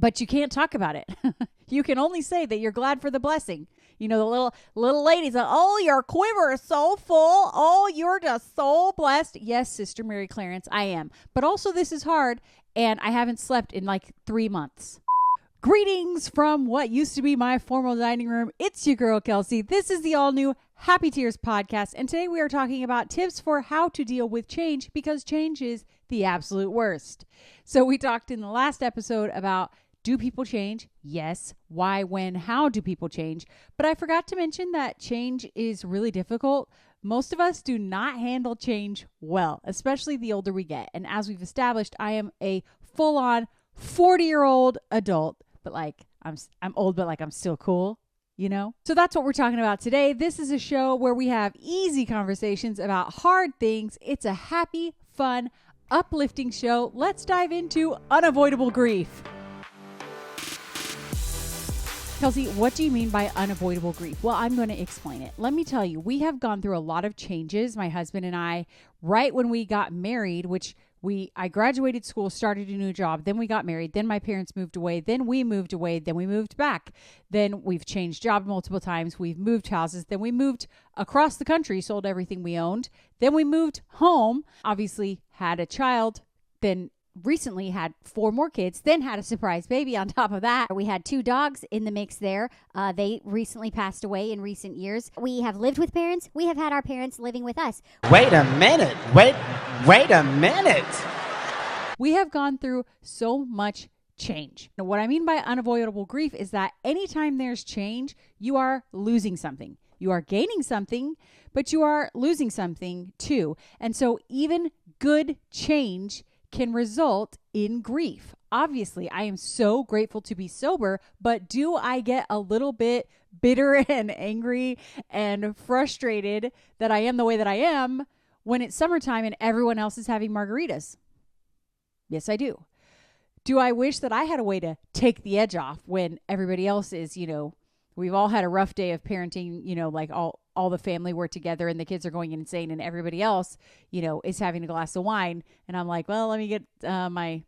but you can't talk about it. You can only say that you're glad for the blessing. You know, the little ladies, oh, your quiver is so full. Oh, you're just so blessed. Yes, Sister Mary Clarence, I am. But also this is hard, and I haven't slept in like 3 months. Greetings from what used to be my formal dining room. It's your girl, Kelsey. This is the all-new Happy Tears podcast, and today we are talking about tips for how to deal with change, because change is the absolute worst. So we talked in the last episode about, do people change? Yes. Why, when, how do people change? But I forgot to mention that change is really difficult. Most of us do not handle change well, especially the older we get. And as we've established, I am a full-on 40-year-old adult. But like, I'm old, but like I'm still cool, you know? So that's what we're talking about today. This is a show where we have easy conversations about hard things. It's a happy, fun, uplifting show. Let's dive into unavoidable grief. Kelsey, what do you mean by unavoidable grief? Well, I'm going to explain it. Let me tell you, we have gone through a lot of changes, my husband and I, right when we got married, I graduated school, started a new job, then we got married, then my parents moved away, then we moved away, then we moved back. Then we've changed jobs multiple times, we've moved houses, then we moved across the country, sold everything we owned, then we moved home, obviously had a child, then recently had 4 more kids, then had a surprise baby on top of that. We had 2 dogs in the mix there. They recently passed away in recent years. We have lived with parents. We have had our parents living with us. Wait a minute. Wait a minute. We have gone through so much change. Now, what I mean by unavoidable grief is that anytime there's change, you are losing something. You are gaining something, but you are losing something too. And so even good change can result in grief. Obviously, I am so grateful to be sober, but do I get a little bit bitter and angry and frustrated that I am the way that I am when it's summertime and everyone else is having margaritas? Yes, I do. Do I wish that I had a way to take the edge off when everybody else is, we've all had a rough day of parenting, like all the family were together and the kids are going insane and everybody else, is having a glass of wine. And I'm like, well, let me get my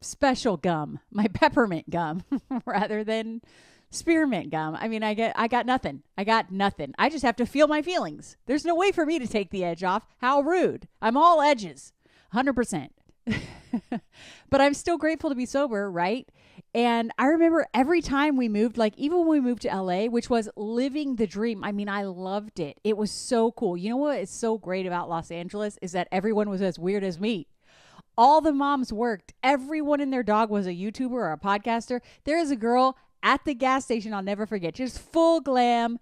special gum, my peppermint gum rather than spearmint gum. I mean, I got nothing. I just have to feel my feelings. There's no way for me to take the edge off. How rude. I'm all edges, 100%. But I'm still grateful to be sober, right? And I remember every time we moved, like even when we moved to LA, which was living the dream. I mean, I loved it. It was so cool. You know what is so great about Los Angeles is that everyone was as weird as me. All the moms worked. Everyone and their dog was a YouTuber or a podcaster. There is a girl at the gas station I'll never forget, just full glam,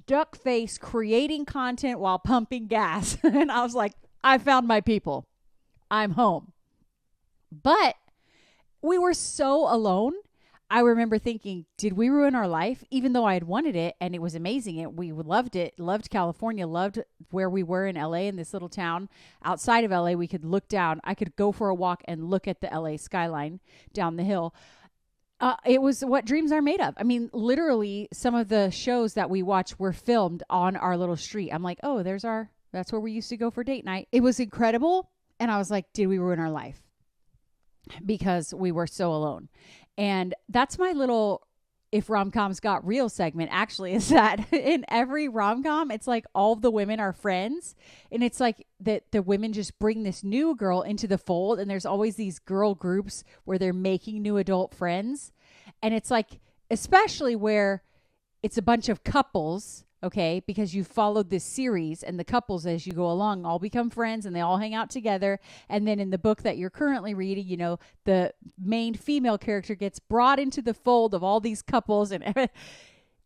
duck face, creating content while pumping gas. And I was like, I found my people. I'm home. But we were so alone. I remember thinking, did we ruin our life? Even though I had wanted it and it was amazing. We loved it. Loved California. Loved where we were in LA, in this little town outside of LA. We could look down. I could go for a walk and look at the LA skyline down the hill. It was what dreams are made of. I mean, literally some of the shows that we watched were filmed on our little street. I'm like, oh, that's where we used to go for date night. It was incredible. And I was like, did we ruin our life? Because we were so alone. And that's my little If Rom-Coms Got Real segment, actually, is that in every rom-com, it's like all the women are friends. And it's like that the women just bring this new girl into the fold. And there's always these girl groups where they're making new adult friends. And it's like, especially where it's a bunch of couples, okay, because you followed this series and the couples as you go along all become friends and they all hang out together. And then in the book that you're currently reading, the main female character gets brought into the fold of all these couples. And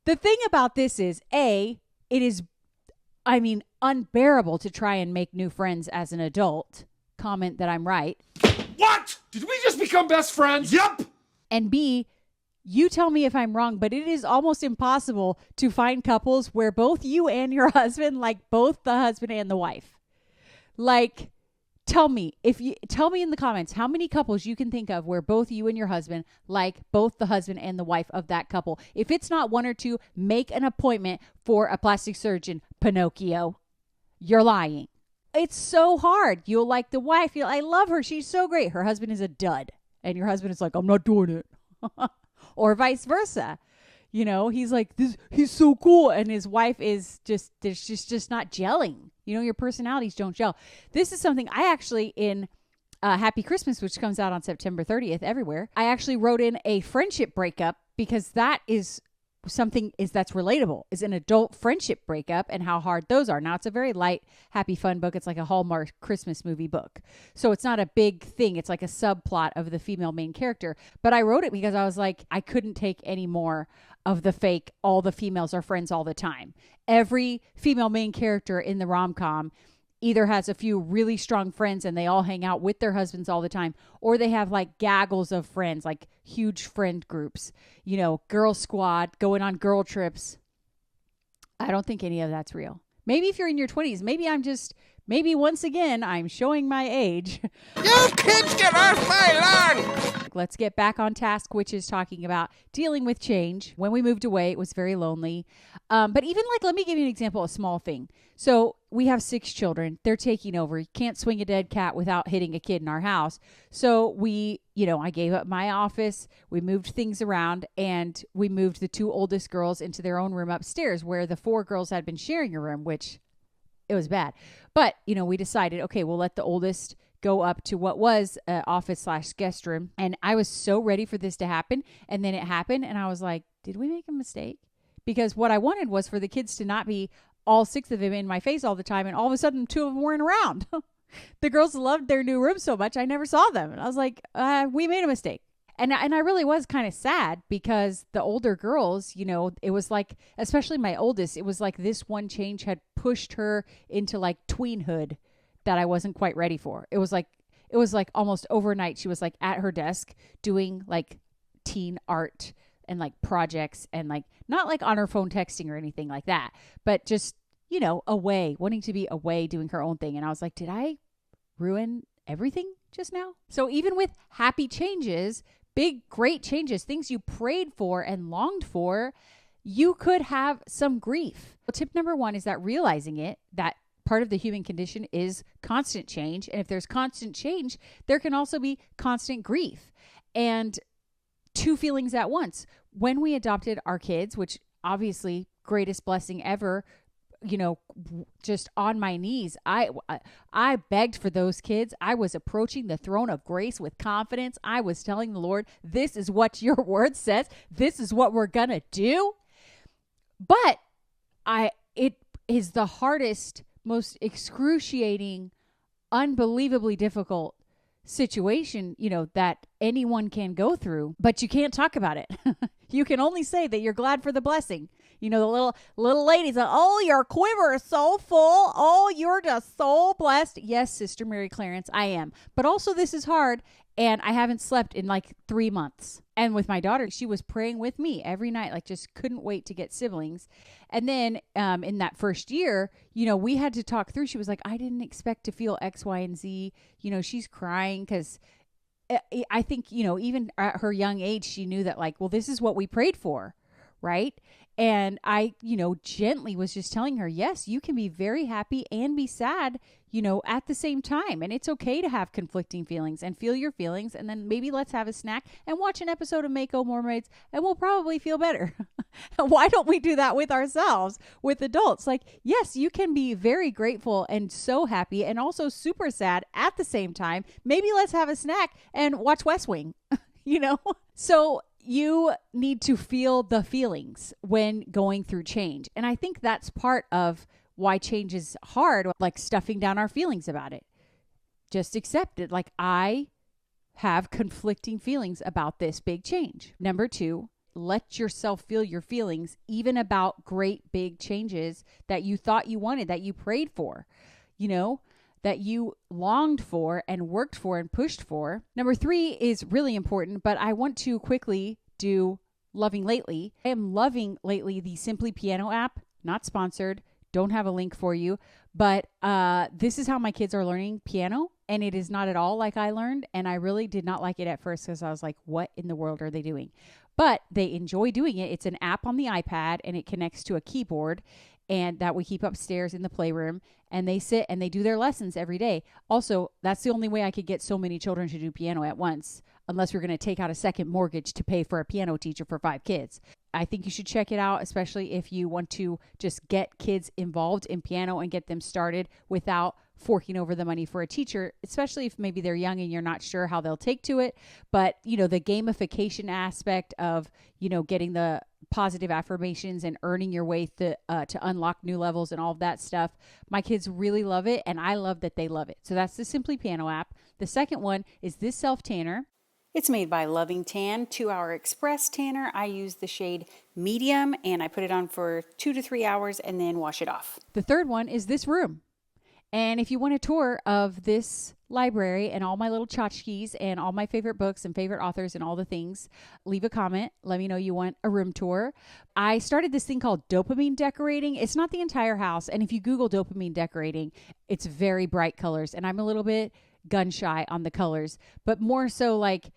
the thing about this is, it is, unbearable to try and make new friends as an adult. Comment that I'm right. What? Did we just become best friends? Yep. And B, you tell me if I'm wrong, but it is almost impossible to find couples where both you and your husband like both the husband and the wife. Like, tell me in the comments how many couples you can think of where both you and your husband like both the husband and the wife of that couple. If it's not 1 or 2, make an appointment for a plastic surgeon, Pinocchio. You're lying. It's so hard. You'll like the wife. I love her. She's so great. Her husband is a dud. And your husband is like, I'm not doing it. Or vice versa. You know, he's like, he's so cool. And his wife is just not gelling. You know, your personalities don't gel. This is something I actually, in Happy Christmas, which comes out on September 30th everywhere, I actually wrote in a friendship breakup, because that is something that's relatable, is an adult friendship breakup and how hard those are. Now, it's a very light, happy, fun book. It's like a Hallmark Christmas movie book. So it's not a big thing. It's like a subplot of the female main character. But I wrote it because I was like, I couldn't take any more of the fake, all the females are friends all the time. Every female main character in the rom-com either has a few really strong friends and they all hang out with their husbands all the time, or they have like gaggles of friends, like huge friend groups, you know, girl squad, going on girl trips. I don't think any of that's real. Maybe if you're in your 20s, maybe once again, I'm showing my age. You kids get off my lawn! Let's get back on task, which is talking about dealing with change. When we moved away, it was very lonely. But even like, let me give you an example, a small thing. So we have 6 children. They're taking over. You can't swing a dead cat without hitting a kid in our house. So I gave up my office. We moved things around, and we moved the 2 oldest girls into their own room upstairs, where the 4 girls had been sharing a room, which it was bad. But, we decided, okay, we'll let the oldest go up to what was an office/guest room. And I was so ready for this to happen. And then it happened. And I was like, did we make a mistake? Because what I wanted was for the kids to not be all 6 of them in my face all the time. And all of a sudden, 2 of them weren't around. The girls loved their new room so much, I never saw them. And I was like, we made a mistake. And I really was kind of sad, because the older girls, it was like, especially my oldest, it was like this one change had pushed her into like tweenhood that I wasn't quite ready for. It was like almost overnight. She was like at her desk doing like teen art and like projects, and like not like on her phone texting or anything like that, but just, away, wanting to be away, doing her own thing. And I was like, did I ruin everything just now? So even with happy changes, big, great changes, things you prayed for and longed for, you could have some grief. Tip number 1 is that realizing that part of the human condition is constant change. And if there's constant change, there can also be constant grief. And 2 feelings at once. When we adopted our kids, which obviously greatest blessing ever, just on my knees, I begged for those kids. I was approaching the throne of grace with confidence. I was telling the Lord, this is what your word says. This is what we're going to do. But it is the hardest, most excruciating, unbelievably difficult situation, that anyone can go through, but you can't talk about it. You can only say that you're glad for the blessing. The little ladies are, oh, your quiver is so full. Oh, you're just so blessed. Yes, Sister Mary Clarence, I am. But also this is hard, and I haven't slept in like 3 months. And with my daughter, she was praying with me every night, like just couldn't wait to get siblings. And then in that first year, we had to talk through. She was like, I didn't expect to feel X, Y, and Z. She's crying because I think, even at her young age, she knew that like, well, this is what we prayed for, right? And I, gently was just telling her, yes, you can be very happy and be sad, at the same time. And it's okay to have conflicting feelings and feel your feelings. And then maybe let's have a snack and watch an episode of Mako Mermaids, and we'll probably feel better. Why don't we do that with ourselves, with adults? Like, yes, you can be very grateful and so happy and also super sad at the same time. Maybe let's have a snack and watch West Wing, So you need to feel the feelings when going through change. And I think that's part of why change is hard, like stuffing down our feelings about it. Just accept it. Like, I have conflicting feelings about this big change. Number 2, let yourself feel your feelings, even about great big changes that you thought you wanted, that you prayed for, that you longed for and worked for and pushed for. Number 3 is really important, but I want to quickly do Loving Lately. I am loving lately the Simply Piano app, not sponsored, don't have a link for you, but this is how my kids are learning piano, and it is not at all like I learned, and I really did not like it at first because I was like, what in the world are they doing? But they enjoy doing it. It's an app on the iPad, and it connects to a keyboard, and that we keep upstairs in the playroom, and they sit and they do their lessons every day. Also, that's the only way I could get so many children to do piano at once. unless we're going to take out a second mortgage to pay for a piano teacher for 5 kids. I think you should check it out, especially if you want to just get kids involved in piano and get them started without forking over the money for a teacher, especially if maybe they're young and you're not sure how they'll take to it. But, the gamification aspect of, getting the positive affirmations and earning your way to unlock new levels and all of that stuff. My kids really love it, and I love that they love it. So that's the Simply Piano app. The second one is this self tanner. It's made by Loving Tan, 2-hour express tanner. I use the shade medium, and I put it on for 2 to 3 hours and then wash it off. The third one is this room. And if you want a tour of this library and all my little tchotchkes and all my favorite books and favorite authors and all the things, leave a comment. Let me know you want a room tour. I started this thing called dopamine decorating. It's not the entire house. And if you Google dopamine decorating, it's very bright colors. And I'm a little bit gun shy on the colors, but more so like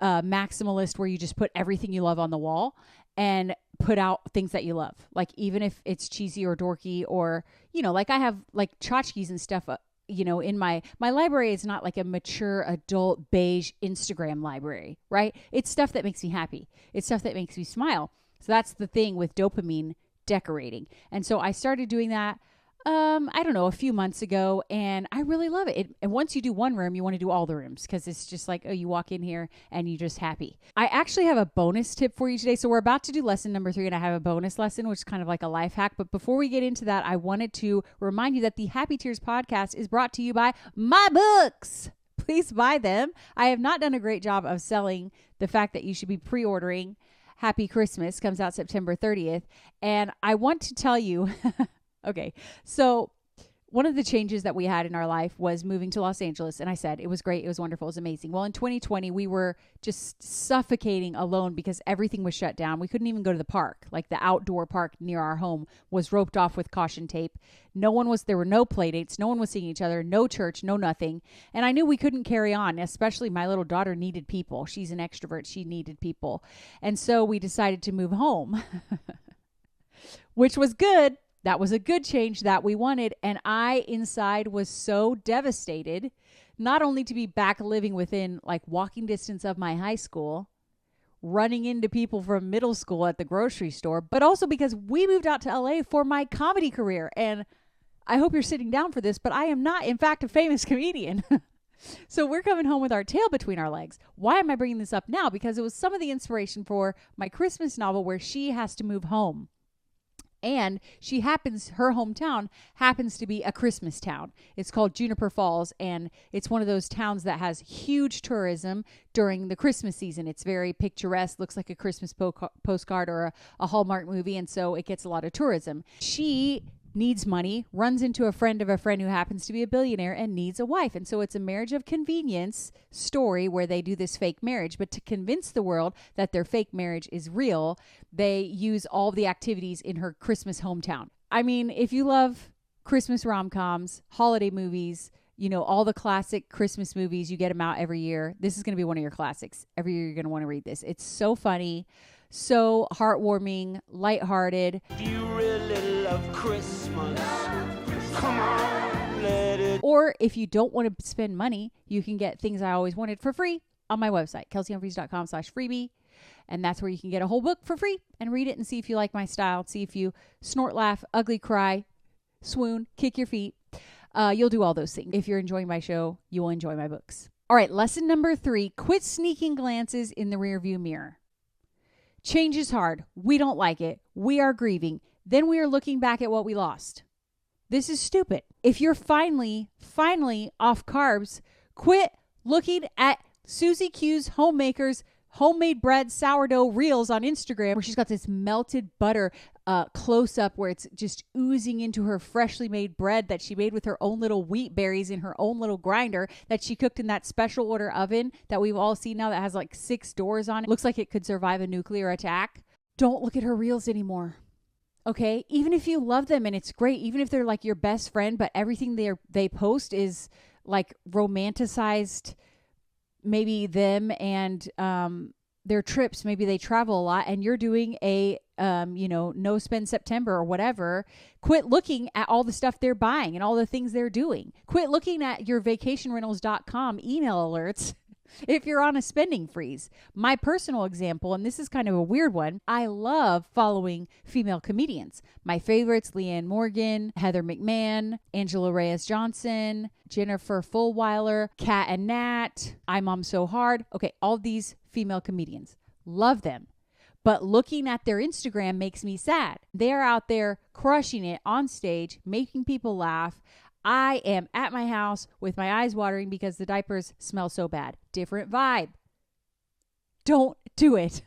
maximalist, where you just put everything you love on the wall and put out things that you love. Like, even if it's cheesy or dorky, or, like I have like tchotchkes and stuff, in my library is not like a mature adult beige Instagram library, right? It's stuff that makes me happy. It's stuff that makes me smile. So that's the thing with dopamine decorating. And so I started doing that I don't know, a few months ago, and I really love it. And once you do one room, you want to do all the rooms, because it's just like, oh, you walk in here and you're just happy. I actually have a bonus tip for you today. So we're about to do lesson number 3, and I have a bonus lesson, which is kind of like a life hack. But before we get into that, I wanted to remind you that the Happy Tears podcast is brought to you by my books. Please buy them. I have not done a great job of selling the fact that you should be pre-ordering. Happy Christmas comes out September 30th. And I want to tell you... Okay, so one of the changes that we had in our life was moving to Los Angeles. And I said, it was great. It was wonderful. It was amazing. Well, in 2020, we were just suffocating alone because everything was shut down. We couldn't even go to the park. Like, the outdoor park near our home was roped off with caution tape. There were no play dates. No one was seeing each other, no church, no nothing. And I knew we couldn't carry on, especially my little daughter needed people. She's an extrovert. She needed people. And so we decided to move home, which was good. That was a good change that we wanted. And I inside was so devastated, not only to be back living within like walking distance of my high school, running into people from middle school at the grocery store, but also because we moved out to LA for my comedy career. And I hope you're sitting down for this, but I am not, in fact, a famous comedian. So we're coming home with our tail between our legs. Why am I bringing this up now? Because it was some of the inspiration for my Christmas novel, where she has to move home. And her hometown happens to be a Christmas town. It's called Juniper Falls, and it's one of those towns that has huge tourism during the Christmas season. It's very picturesque, looks like a Christmas postcard or a Hallmark movie, and so it gets a lot of tourism. She needs money, runs into a friend of a friend who happens to be a billionaire and needs a wife. And so it's a marriage of convenience story where they do this fake marriage. But to convince the world that their fake marriage is real, they use all the activities in her Christmas hometown. I mean, if you love Christmas rom-coms, holiday movies, all the classic Christmas movies, you get them out every year. This is going to be one of your classics. Every year you're going to want to read this. It's so funny, so heartwarming, lighthearted. Do you really love Christmas? Come on, let it. Or if you don't want to spend money, you can get Things I Always Wanted for free on my website, kelseyhumphreys.com/freebie. And that's where you can get a whole book for free and read it and see if you like my style. See if you snort, laugh, ugly cry, swoon, kick your feet. You'll do all those things. If you're enjoying my show, you will enjoy my books. All right, lesson number 3, quit sneaking glances in the rearview mirror. Change is hard. We don't like it. We are grieving. Then we are looking back at what we lost. This is stupid. If you're finally off carbs, quit looking at Susie Q's Homemaker's homemade bread sourdough reels on Instagram, where she's got this melted butter close up where it's just oozing into her freshly made bread that she made with her own little wheat berries in her own little grinder that she cooked in that special order oven that we've all seen now that has like 6 doors on it. Looks like it could survive a nuclear attack. Don't look at her reels anymore. Okay? Even if you love them and it's great, even if they're like your best friend, but everything they post is like romanticized, maybe them and their trips, maybe they travel a lot, and you're doing a no spend September or whatever. Quit looking at all the stuff they're buying and all the things they're doing. Quit looking at your vacationrentals.com email alerts if you're on a spending freeze. My personal example, and this is kind of a weird one, I love following female comedians. My favorites, Leanne Morgan, Heather McMahon, Angela Reyes-Johnson, Jennifer Fulwiler, Kat and Nat, I Mom So Hard. Okay, all these female comedians. Love them. But looking at their Instagram makes me sad. They're out there crushing it on stage, making people laugh. I am at my house with my eyes watering because the diapers smell so bad. Different vibe. Don't do it.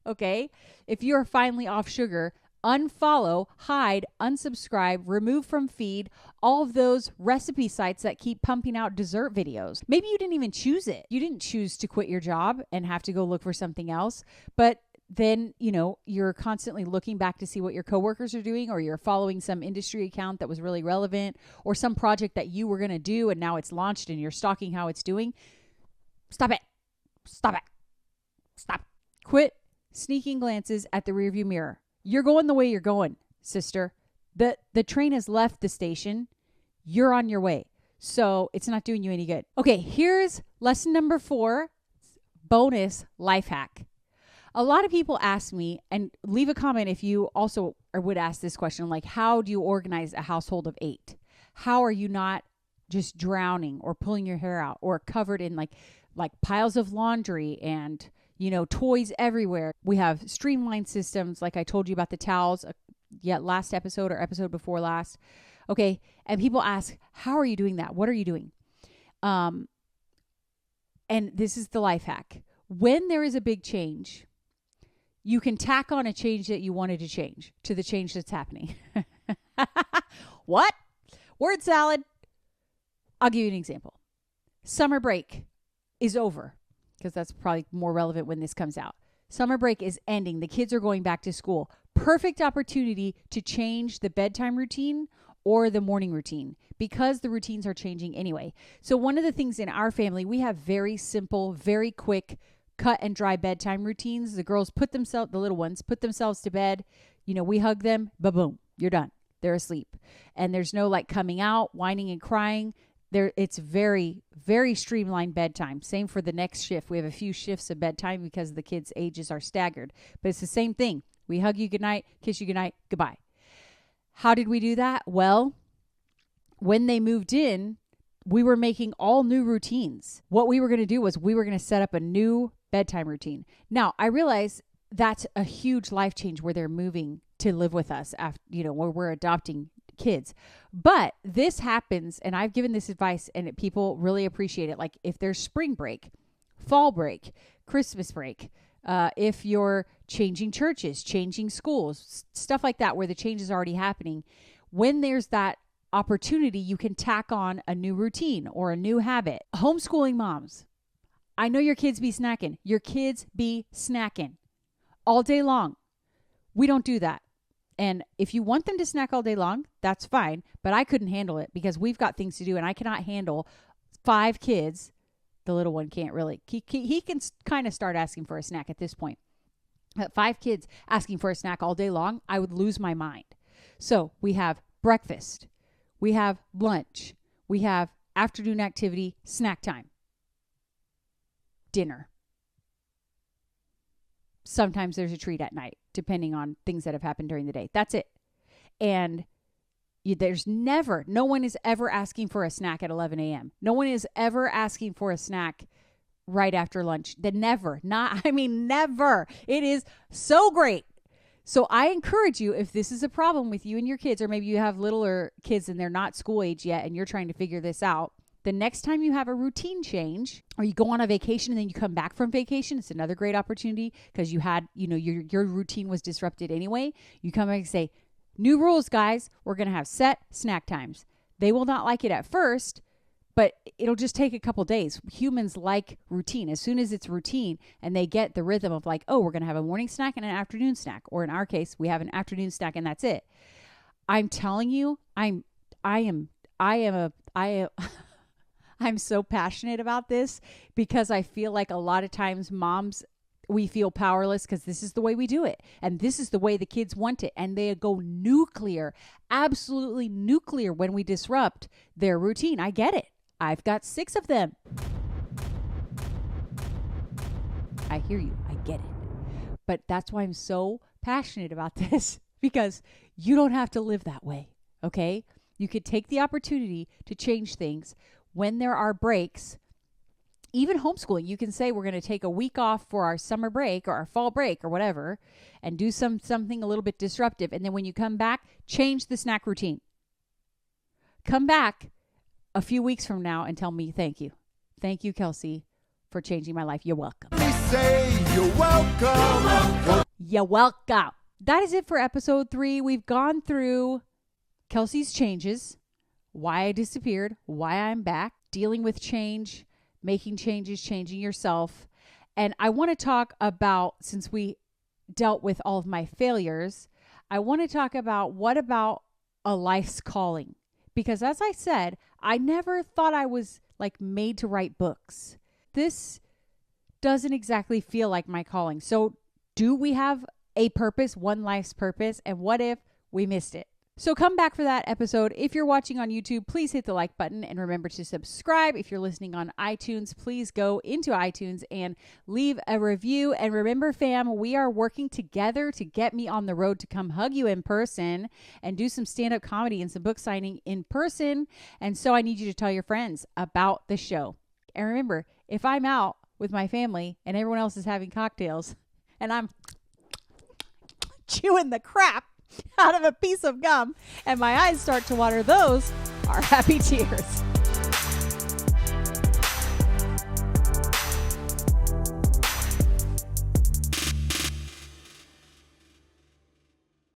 Okay? If you're finally off sugar, unfollow, hide, unsubscribe, remove from feed all of those recipe sites that keep pumping out dessert videos. Maybe you didn't even choose it. You didn't choose to quit your job and have to go look for something else, but then, you're constantly looking back to see what your coworkers are doing, or you're following some industry account that was really relevant, or some project that you were going to do and now it's launched and you're stalking how it's doing. Stop it. Stop it. Stop. Quit sneaking glances at the rearview mirror. You're going the way you're going, sister. The train has left the station. You're on your way. So it's not doing you any good. Okay, here's lesson number 4, bonus life hack. A lot of people ask me, and leave a comment if you also would ask this question, like, how do you organize a household of 8? How are you not just drowning or pulling your hair out or covered in like piles of laundry and, toys everywhere? We have streamlined systems, like I told you about the towels, last episode or episode before last. Okay, and people ask, how are you doing that? What are you doing? And this is the life hack. When there is a big change, you can tack on a change that you wanted to change to the change that's happening. What? Word salad. I'll give you an example. Summer break is over, because that's probably more relevant when this comes out. Summer break is ending. The kids are going back to school. Perfect opportunity to change the bedtime routine or the morning routine, because the routines are changing anyway. So one of the things in our family, we have very simple, very quick cut and dry bedtime routines. The girls the little ones put themselves to bed. We hug them, boom, you're done. They're asleep. And there's no coming out, whining and crying. It's very, very streamlined bedtime. Same for the next shift. We have a few shifts of bedtime because the kids' ages are staggered. But it's the same thing. We hug you goodnight, kiss you goodnight, goodbye. How did we do that? Well, when they moved in, we were making all new routines. What we were going to do was we were going to set up a new bedtime routine. Now, I realize that's a huge life change where they're moving to live with us after, where we're adopting kids. But this happens, and I've given this advice and people really appreciate it. Like if there's spring break, fall break, Christmas break, if you're changing churches, changing schools, stuff like that, where the change is already happening, when there's that opportunity, you can tack on a new routine or a new habit. Homeschooling moms, I know your kids be snacking. Your kids be snacking all day long. We don't do that. And if you want them to snack all day long, that's fine. But I couldn't handle it because we've got things to do, and I cannot handle 5 kids. The little one can't really. He can kind of start asking for a snack at this point. But 5 kids asking for a snack all day long, I would lose my mind. So we have breakfast. We have lunch. We have afternoon activity, snack time, dinner. Sometimes there's a treat at night, depending on things that have happened during the day. That's it. And no one is ever asking for a snack at 11 a.m. No one is ever asking for a snack right after lunch. Never. It is so great. So I encourage you, if this is a problem with you and your kids, or maybe you have littler kids and they're not school age yet and you're trying to figure this out, the next time you have a routine change, or you go on a vacation and then you come back from vacation, it's another great opportunity because you had, your routine was disrupted anyway. You come back and say, new rules, guys. We're going to have set snack times. They will not like it at first, but it'll just take a couple days. Humans like routine. As soon as it's routine and they get the rhythm of we're going to have a morning snack and an afternoon snack, or in our case, we have an afternoon snack and that's it. I'm telling you, I'm so passionate about this because I feel like a lot of times moms, we feel powerless because this is the way we do it. And this is the way the kids want it. And they go nuclear, absolutely nuclear when we disrupt their routine. I get it. I've got 6 of them. I hear you. I get it. But that's why I'm so passionate about this, because you don't have to live that way, okay? You could take the opportunity to change things when there are breaks. Even homeschooling, you can say we're going to take a week off for our summer break or our fall break or whatever and do something a little bit disruptive. And then when you come back, change the snack routine. Come back a few weeks from now and tell me thank you. Thank you, Kelsey, for changing my life. You're welcome. We say you're welcome. You're welcome. That is it for episode 3. We've gone through Kelsey's changes, why I disappeared, why I'm back, dealing with change, making changes, changing yourself. And I want to talk about, since we dealt with all of my failures, I want to talk about what about a life's calling? Because as I said, I never thought I was like made to write books. This doesn't exactly feel like my calling. So do we have a purpose, one life's purpose? And what if we missed it? So come back for that episode. If you're watching on YouTube, please hit the like button and remember to subscribe. If you're listening on iTunes, please go into iTunes and leave a review. And remember, fam, we are working together to get me on the road to come hug you in person and do some stand-up comedy and some book signing in person. And so I need you to tell your friends about the show. And remember, if I'm out with my family and everyone else is having cocktails and I'm chewing the crap out of a piece of gum and my eyes start to water, those are happy tears.